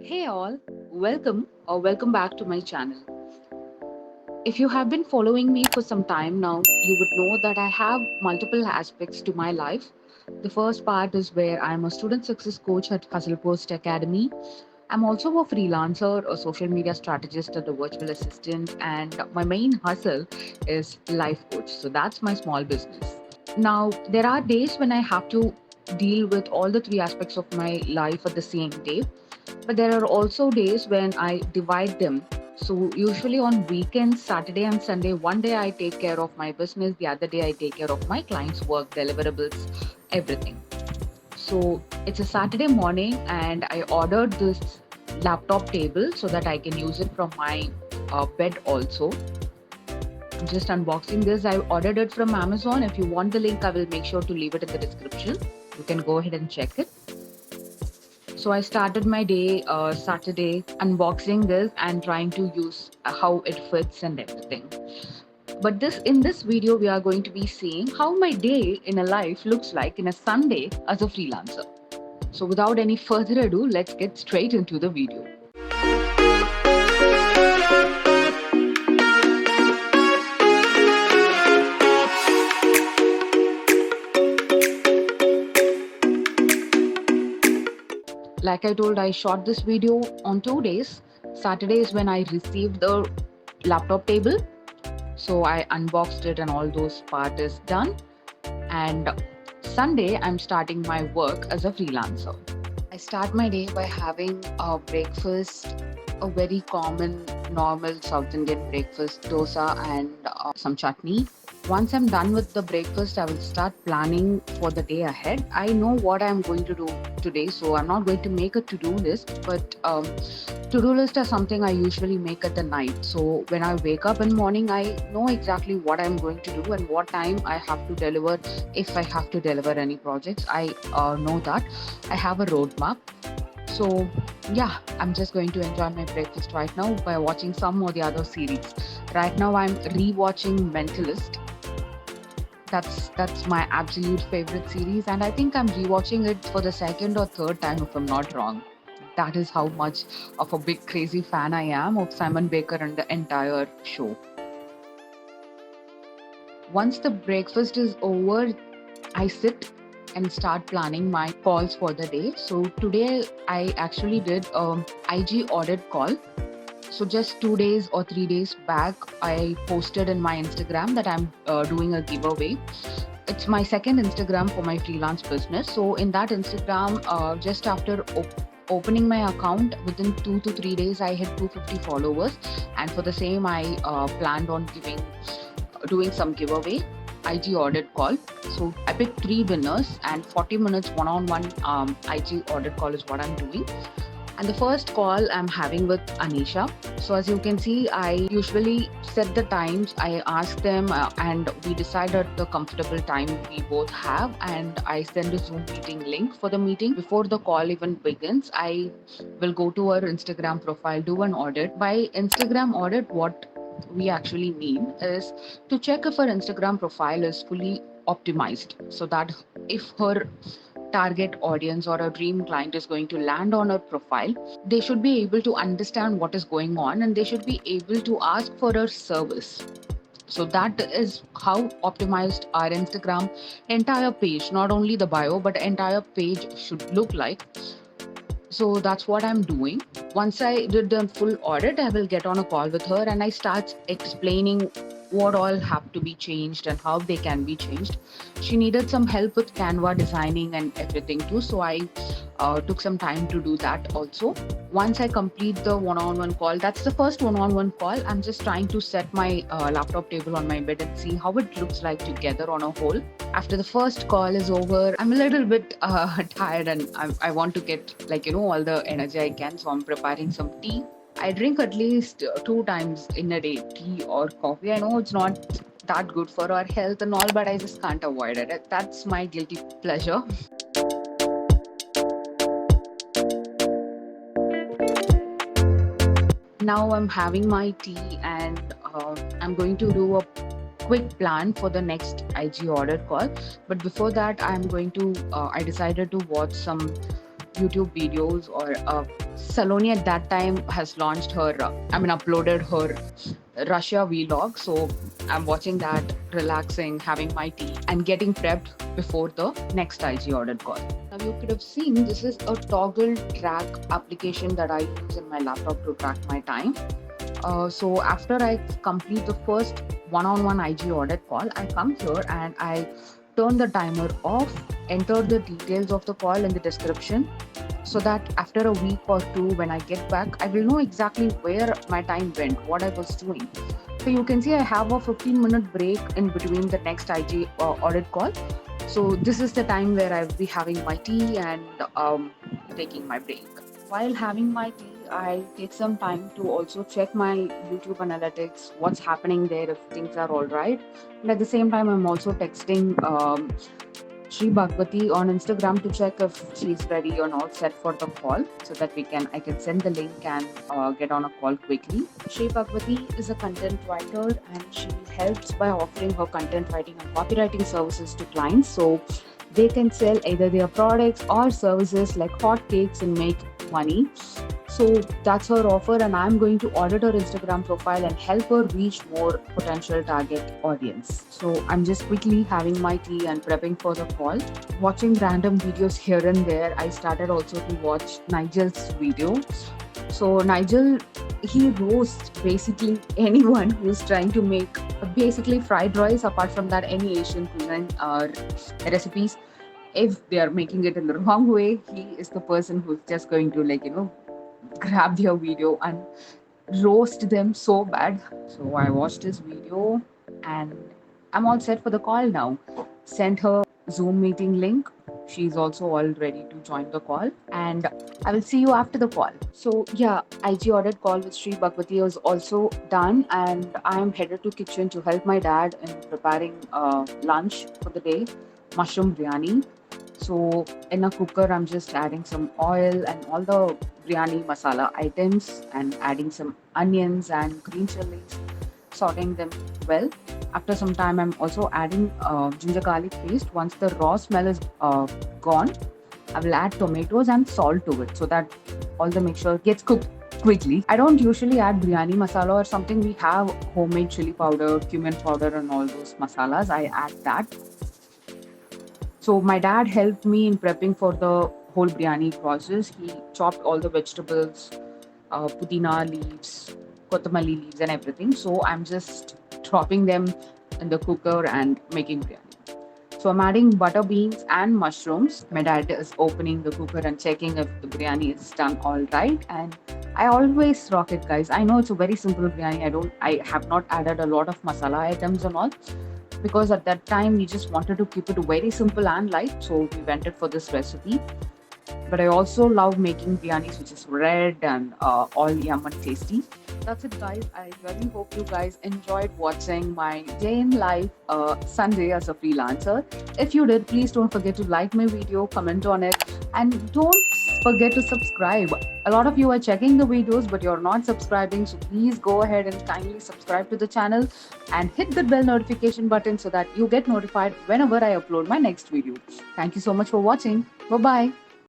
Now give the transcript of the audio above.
Hey all, welcome back to my channel. If you have been following me for some time now, you would know that I have multiple aspects to my life. The first part is where I'm a student success coach at Hustle Post Academy. I'm also a freelancer, a social media strategist, and a virtual assistant, and my main hustle is life coach. So that's my small business. Now, there are days when I have to deal with all the three aspects of my life at the same day, but there are also days when I divide them. So, usually on weekends, Saturday and Sunday, one day I take care of my business, the other day I take care of my clients' work, deliverables, everything. So, it's a Saturday morning, and I ordered this laptop table so that I can use it from my bed also. I'm just unboxing this. I ordered it from Amazon. If you want the link, I will make sure to leave it in the description. You can go ahead and check it. So I started my day Saturday unboxing this and trying to use how it fits and everything. But this in this video we are going to be seeing how my day in a life looks like in a Sunday as a freelancer. So without any further ado, let's get straight into the video. Like I told, I shot this video on 2 days. Saturday is when I received the laptop table. So I unboxed it and all those part is done. And Sunday, I'm starting my work as a freelancer. I start my day by having a breakfast, a very common, normal South Indian breakfast, dosa and some chutney. Once I'm done with the breakfast, I will start planning for the day ahead. I know what I'm going to do today, so I'm not going to make a to-do list, but to-do list is something I usually make at the night. So when I wake up in morning, I know exactly what I'm going to do and what time I have to deliver. If I have to deliver any projects, I know that I have a roadmap. So yeah, I'm just going to enjoy my breakfast right now by watching some or the other series. Right now, I'm rewatching Mentalist. That's my absolute favorite series, and I think I'm rewatching it for the second or third time if I'm not wrong. That is how much of a big crazy fan I am of Simon Baker and the entire show. Once the breakfast is over, I sit and start planning my calls for the day. So today I actually did IG audit call. So just 2 days or 3 days back, I posted in my Instagram that I'm doing a giveaway. It's my second Instagram for my freelance business. So in that Instagram, just after opening my account, within 2 to 3 days, I hit 250 followers, and for the same, I planned on doing some giveaway. IG audit call. So I picked three winners and 40 minutes one-on-one IG audit call is what I'm doing. And the first call I'm having with Anisha. So as you can see, I usually set the times. I ask them and we decide the comfortable time we both have. And I send a Zoom meeting link for the meeting. Before the call even begins, I will go to her Instagram profile, do an audit. By Instagram audit, what we actually mean is to check if her Instagram profile is fully optimized so that if her target audience or a dream client is going to land on her profile, they should be able to understand what is going on and they should be able to ask for her service. So that is how optimized our Instagram entire page, not only the bio, but entire page should look like. So that's what I'm doing. Once I did the full audit, I will get on a call with her and I start explaining what all have to be changed and how they can be changed. She needed some help with Canva designing and everything too, so I took some time to do that also. Once I complete the one-on-one call, that's the first one-on-one call. I'm just trying to set my laptop table on my bed and see how it looks like together on a whole. After the first call is over, I'm a little bit tired and I want to get all the energy I can. So I'm preparing some tea. I drink at least 2 times in a day, tea or coffee. I know it's not that good for our health and all, but I just can't avoid it. That's my guilty pleasure. Now I'm having my tea and I'm going to do a quick plan for the next IG audit call. But before that, I decided to watch some YouTube videos or Saloni at that time has launched her, uploaded her Russia vlog. So I'm watching that, relaxing, having my tea, and getting prepped before the next IG ordered call. Now you could have seen this is a toggle track application that I use in my laptop to track my time. So after I complete the first one-on-one IG audit call, I come here and I turn the timer off, enter the details of the call in the description, so that after a week or two, when I get back, I will know exactly where my time went, what I was doing. So you can see I have a 15-minute break in between the next IG audit call. So this is the time where I'll be having my tea and taking my break. While having my tea, I take some time to also check my YouTube analytics, what's happening there, if things are all right. And at the same time, I'm also texting Sri Bhagwati on Instagram to check if she's ready or not set for the call, so that I can send the link and get on a call quickly. Sri Bhagwati is a content writer and she helps by offering her content writing and copywriting services to clients, so they can sell either their products or services like hotcakes and make money. So that's her offer, and I'm going to audit her Instagram profile and help her reach more potential target audience. So I'm just quickly having my tea and prepping for the call, watching random videos here and there. I started also to watch Nigel's video. So Nigel, he roasts basically anyone who's trying to make basically fried rice. Apart from that, any Asian cuisine recipes, if they are making it in the wrong way, he is the person who's just going to grab their video and roast them so bad. So I watched his video and I'm all set for the call now. Sent her Zoom meeting link. She's also all ready to join the call, and I will see you after the call. So yeah, IG audit call with Sri Bhagwati was also done, and I'm headed to kitchen to help my dad in preparing lunch for the day, mushroom biryani. So in a cooker, I'm just adding some oil and all the biryani masala items and adding some onions and green chilies, sauteing them well. After some time, I'm also adding ginger garlic paste. Once the raw smell is gone, I will add tomatoes and salt to it so that all the mixture gets cooked quickly. I don't usually add biryani masala or something. We have homemade chili powder, cumin powder, and all those masalas. I add that. So my dad helped me in prepping for the whole biryani process. He chopped all the vegetables, pudina leaves, kotamali leaves, and everything. So I'm just dropping them in the cooker and making biryani. So I'm adding butter beans and mushrooms. My dad is opening the cooker and checking if the biryani is done all right. And I always rock it, guys. I know it's a very simple biryani. I have not added a lot of masala items and all, because at that time we just wanted to keep it very simple and light, so we went it for this recipe. But I also love making biryanis which is red and all yum and tasty. That's it, guys. I really hope you guys enjoyed watching my day in life Sunday as a freelancer. If you did, please don't forget to like my video, comment on it, and don't forget to subscribe. A lot of you are checking the videos but you're not subscribing, so please go ahead and kindly subscribe to the channel and hit the bell notification button so that you get notified whenever I upload my next video. Thank you so much for watching. Bye bye.